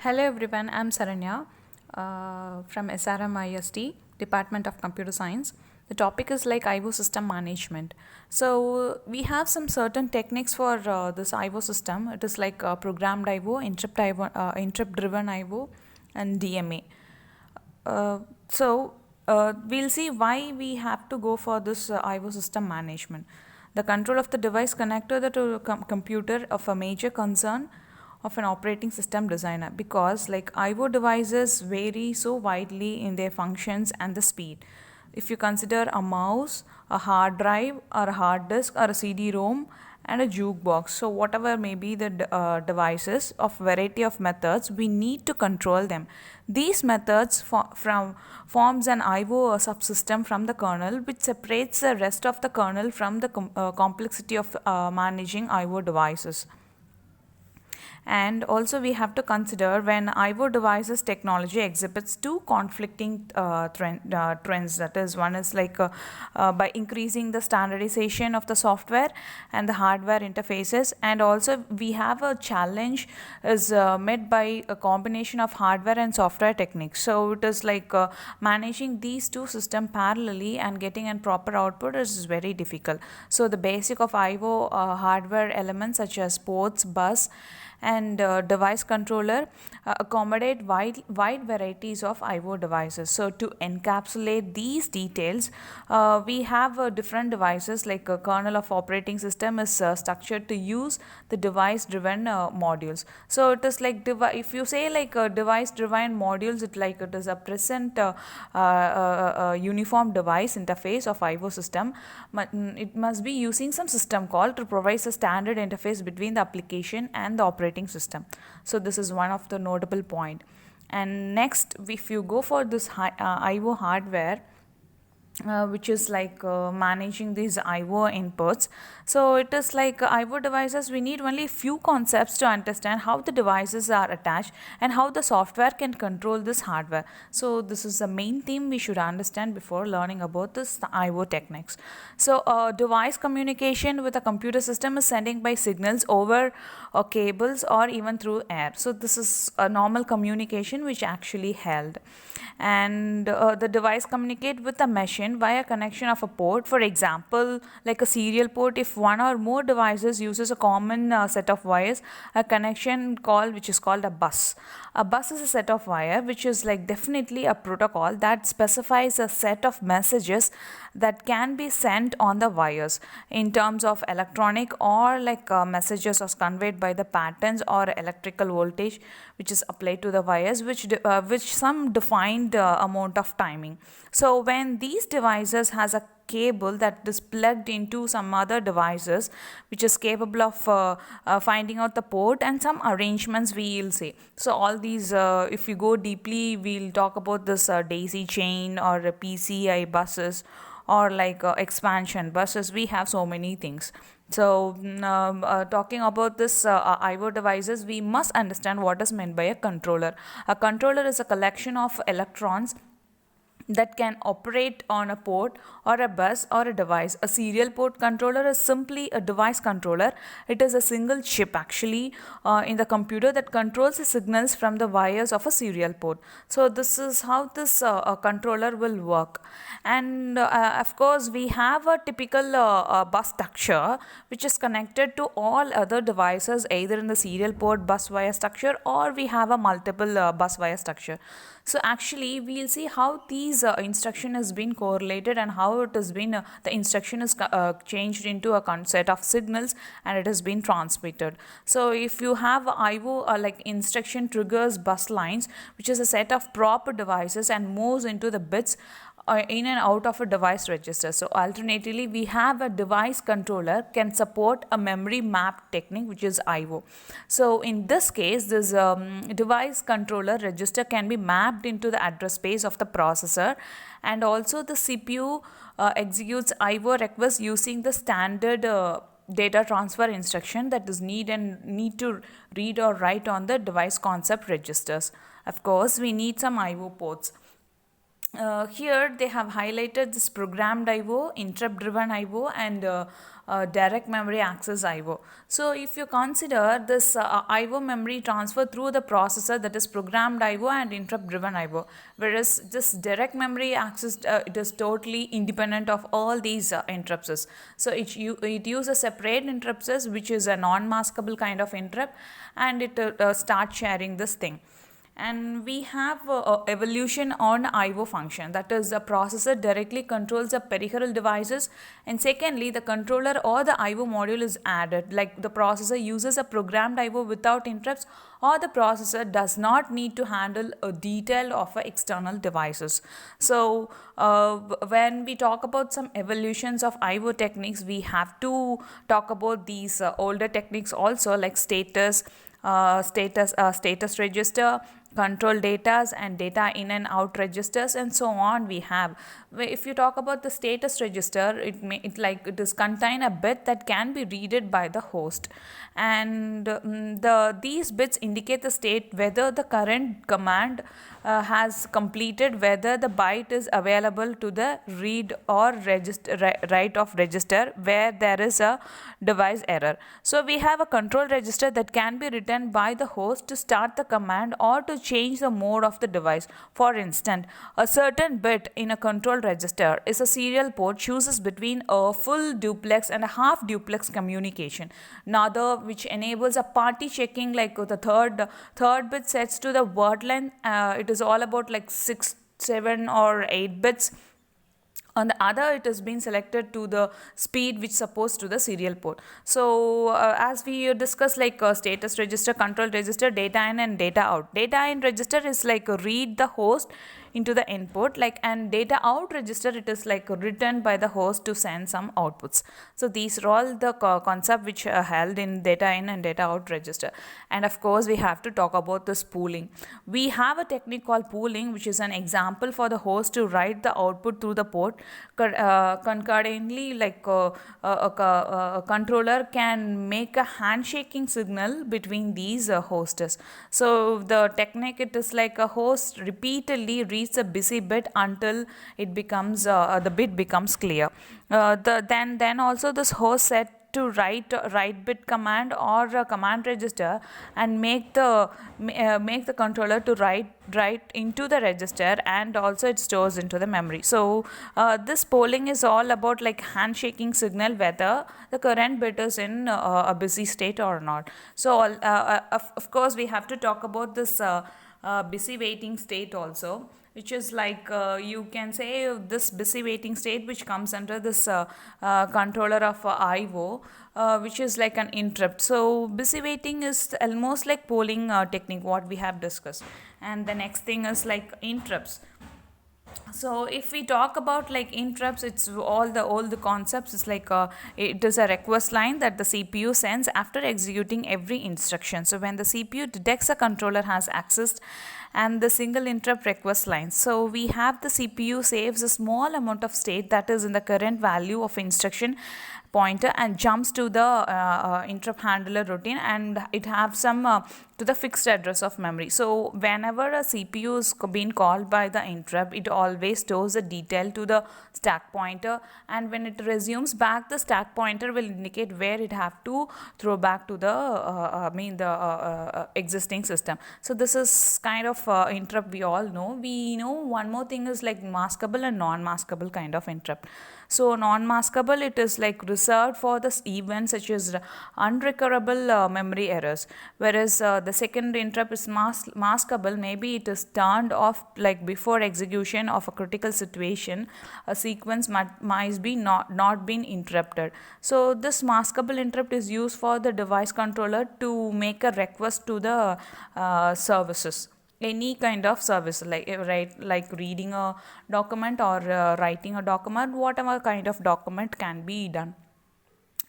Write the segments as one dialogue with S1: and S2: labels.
S1: Hello everyone, I'm Saranya from SRM IST, Department of Computer Science. The topic is like IO system management. So we have some certain techniques for this IO system. It is like programmed interrupt driven IO, and DMA. We'll see why we have to go for this IO system management. The control of the device connected to the computer of a major concern of an operating system designer, because like IO devices vary so widely in their functions and the speed. If you consider a mouse, a hard drive, or a hard disk, or a CD-ROM, and a jukebox, so whatever may be the devices of variety of methods, we need to control them. These methods forms an IO subsystem from the kernel, which separates the rest of the kernel from the complexity of managing IO devices. And also we have to consider when IO devices technology exhibits two conflicting trends. That is, one is like by increasing the standardization of the software and the hardware interfaces, and also we have a challenge is met by a combination of hardware and software techniques. So it is like managing these two systems parallelly and getting a proper output is very difficult. So the basic of IO hardware elements such as ports, bus, and device controller accommodate wide varieties of IO devices. So to encapsulate these details, we have different devices, like a kernel of operating system is structured to use the device driven modules. So it is like if you say like device driven modules, it is a present uniform device interface of IO system. It must be using some system call to provide a standard interface between the application and the operating system. So this is one of the notable point. And next, if you go for this IO hardware, which is like managing these IO inputs. So it is like IO devices, we need only few concepts to understand how the devices are attached and how the software can control this hardware. So this is the main theme we should understand before learning about this IO techniques. So device communication with a computer system is sending by signals over cables or even through air. So this is a normal communication which actually held. And the device communicate with the machine via connection of a port. For example, like a serial port, if one or more devices uses a common set of wires, a connection call which is called a bus. A bus is a set of wire which is like definitely a protocol that specifies a set of messages that can be sent on the wires in terms of electronic, or like messages are conveyed by the patterns or electrical voltage which is applied to the wires, which some defined amount of timing. So when these devices has a cable that is plugged into some other devices which is capable of finding out the port and some arrangements, we will say. So all these if you go deeply, we'll talk about this daisy chain or PCI buses, or like expansion buses. We have so many things. So talking about this IO devices, we must understand what is meant by a controller. A controller is a collection of electrons that can operate on a port or a bus or a device. A serial port controller is simply a device controller. It is a single chip actually in the computer that controls the signals from the wires of a serial port. So this is how this controller will work. And of course, we have a typical bus structure which is connected to all other devices, either in the serial port bus wire structure, or we have a multiple bus wire structure. So actually we'll see how these instruction has been correlated, and how it has been the instruction is changed into a set of signals and it has been transmitted. So if you have IO like instruction triggers bus lines, which is a set of proper devices and moves into the bits in and out of a device register. So alternatively, we have a device controller can support a memory map technique, which is IO. So in this case, this device controller register can be mapped into the address space of the processor, and also the CPU executes IO requests using the standard data transfer instruction that is need to read or write on the device concept registers. Of course, we need some IO ports. Here they have highlighted this programmed IO, interrupt driven IO, and direct memory access IO. So if you consider this IO memory transfer through the processor, that is programmed IO and interrupt driven IO, whereas this direct memory access, it is totally independent of all these interrupts. So it uses separate interrupts, which is a non-maskable kind of interrupt, and it starts sharing this thing. And we have evolution on IO function, that is the processor directly controls the peripheral devices, and secondly the controller or the IO module is added, like the processor uses a programmed IO without interrupts, or the processor does not need to handle a detail of external devices. So when we talk about some evolutions of IO techniques, we have to talk about these older techniques also, like status register, control datas, and data in and out registers, and so on. We have, if you talk about the status register, it is contain a bit that can be read by the host, and these bits indicate the state whether the current command has completed, whether the byte is available to the read or write of register where there is a device error. So we have a control register that can be written by the host to start the command or to change the mode of the device. For instance, a certain bit in a control register is a serial port chooses between a full duplex and a half duplex communication. Another which enables a party checking, like the third bit sets to the word length. It is all about like 6, 7 or 8 bits. On the other, it has been selected to the speed which supposed to the serial port. So as we discussed, like status register, control register, data in and data out. Data in register is like read the host into the input, like, and data out register, it is like written by the host to send some outputs. So these are all the concept which are held in data in and data out register. And of course we have to talk about this pooling. We have a technique called pooling, which is an example for the host to write the output through the port concurrently, like a controller can make a handshaking signal between these hosts. So the technique, it is like a host repeatedly reads a busy bit until it becomes the bit becomes clear. Then also this host set to write bit command or a command register and make the controller to write into the register, and also it stores into the memory. So this polling is all about like handshaking signal whether the current bit is in a busy state or not. So of course we have to talk about this busy waiting state also, which is like you can say this busy waiting state which comes under this controller of IO, which is like an interrupt. So busy waiting is almost like polling technique what we have discussed. And the next thing is like interrupts. So if we talk about like interrupts, it's all the concepts. It's like it is a request line that the CPU sends after executing every instruction. So when the CPU detects a controller has accessed and the single interrupt request line, so we have the CPU saves a small amount of state that is in the current value of instruction pointer and jumps to the interrupt handler routine, and it have some to the fixed address of memory. So whenever a CPU is being called by the interrupt, it always stores the detail to the stack pointer, and when it resumes back, the stack pointer will indicate where it have to throw back to the existing system. So this is kind of interrupt we all know. We know one more thing is like maskable and non-maskable kind of interrupt. So non-maskable, it is like reserved for the events such as unrecoverable memory errors, whereas the second interrupt is maskable. Maybe it is turned off like before execution of a critical situation. A sequence might be not been interrupted. So this maskable interrupt is used for the device controller to make a request to the services, any kind of service, like reading a document or writing a document, whatever kind of document can be done.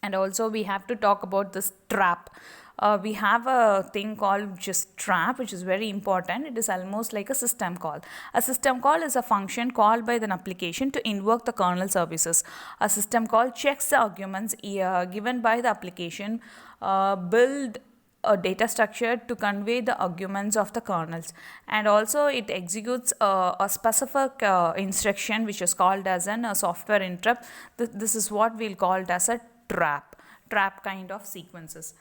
S1: And also we have to talk about this trap. We have a thing called just trap, which is very important. It is almost like a system call. A system call is a function called by an application to invoke the kernel services. A system call checks the arguments given by the application, build a data structure to convey the arguments of the kernels, and also it executes a specific instruction which is called as a software interrupt. This is what we'll call it as a trap kind of sequences.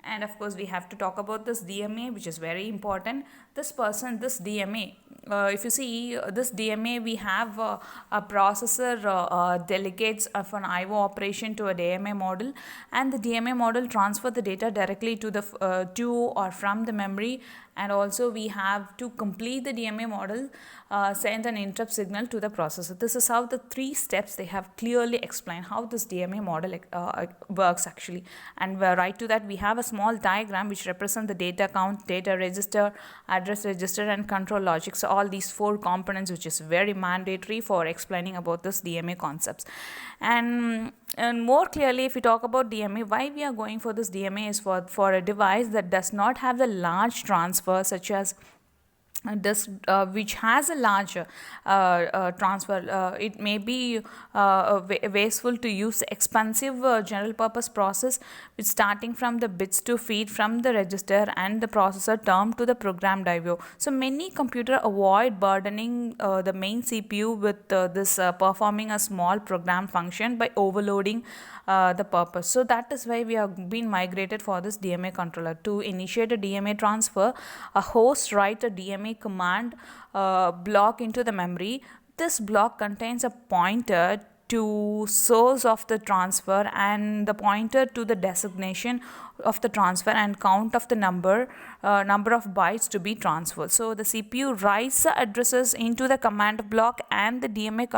S1: And of course we have to talk about this DMA, which is very important. This DMA, if you see this DMA, we have a processor delegates of an IO operation to a DMA model, and the DMA model transfer the data directly to the to or from the memory. And also we have to complete the DMA model, send an interrupt signal to the processor. This is how the 3 steps they have clearly explained how this DMA model works actually. And right to that we have a small diagram which represents the data count, data register, address register, and control logic. So all these 4 components, which is very mandatory for explaining about this DMA concepts. And more clearly, if we talk about DMA, why we are going for this DMA is for a device that does not have the large transfer, such as this which has a large transfer. It may be wasteful to use expensive general purpose process which starting from the bits to feed from the register and the processor term to the programmed IO. So many computer avoid burdening the main CPU with this performing a small program function by overloading the purpose. So that is why we have been migrated for this DMA controller. To initiate a DMA transfer, a host write a DMA command block into the memory. This block contains a pointer to source of the transfer and the pointer to the designation of the transfer and count of the number of bytes to be transferred. So the CPU writes the addresses into the command block, and the DMA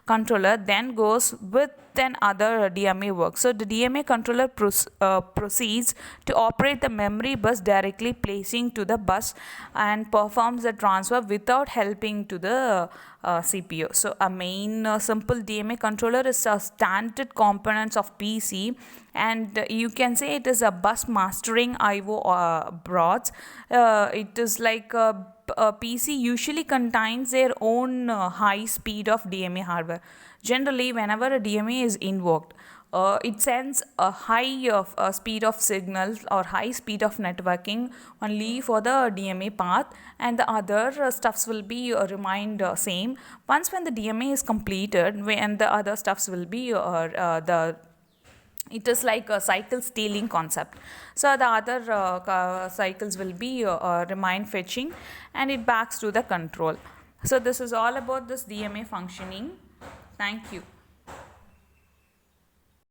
S1: controller then goes with then other DMA work. So the DMA controller proceeds to operate the memory bus directly, placing to the bus and performs the transfer without helping to the CPU. So a main simple DMA controller is a standard components of PC, and you can say it is a bus mastering IO boards. It is like a PC usually contains their own high speed of DMA hardware. Generally, whenever a DMA is invoked, it sends a high speed of signals or high speed of networking only for the DMA path, and the other stuffs will be remained same. Once when the DMA is completed, when the other stuffs will be it is like a cycle stealing concept. So the other cycles will be remain fetching, and it backs to the control. So this is all about this DMA functioning. Thank you.